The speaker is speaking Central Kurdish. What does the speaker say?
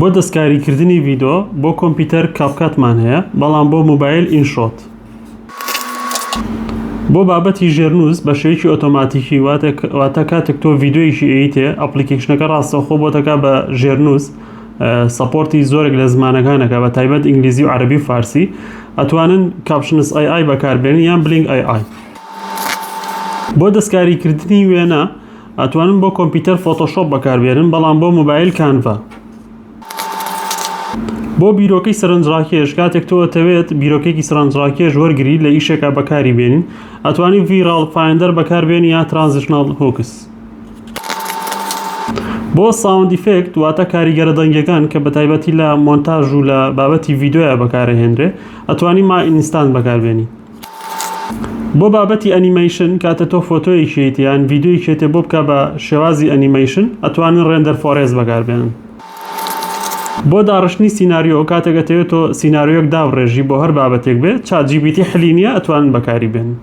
بۆ دەستکاریکردنی ڤیدۆ بۆ کۆمپیوتەر کاپکاتمان هەیە، بەڵام بۆ موبایل ئینشۆت. بۆ بابەتی ژێرنووس بە شێوەیەکی ئۆتۆماتیکی واتە کاتێک تۆ ڤیدۆیەکی ئەیتێ ئەپلیکیشنەکە ڕاستەوخۆ بۆ دەکا بە ژێرنووس سەپۆرتی زۆرێک لە زمانەکانەکە بە تایبەت ئینگلیزی و عەرەبی و فارسی ئەتوانن کاپشنس ئای بەکاربێنن یان بلینگ ئای. بۆ دەستکاریکردنی وێنە ئەتوانن بۆ کۆمپیوتەر فۆتۆشۆپ بەکاربێنن، بەڵام بۆ موبایل کانڤا. بۆ بیرۆکەی سەرنجڕاکێش کاتێک تۆ دەتەوێت بیرۆکێکی سەرنجڕاکێش وەرگری لە ئیشێکا بەکاری بێنین، ئەتوانی ڤیڕال فایندەر بەکاربێنی یا ترانزیشنال هوکس. بۆ ساوند ئیفێکت واتە کاریگەرە دەنگەکان کە بە تایبەتی لە مۆنتاژ و لە بابەتی ڤیدۆیە بەکارەهێنرێ ئەتوانی ما ئینستانت بەکاربێنی. بۆ بابەتی ئەنیمەیشن کاتە تۆ فۆتۆیەکیێتی یان ڤیدۆیەکێتێ بۆ بکە بە شێوازی ئەنیمەیشن ئەتوانن ڕێندەر فۆرێز بەکاربێنن. بۆ داڕشتنی سیناریۆ کاتێک دەتەوێت تۆ سیناریۆیەک داڕێژی بۆ هەر بابەتێک بێت چات جی پی تی حلی نییە ئەتوانن بەکاری بێنن.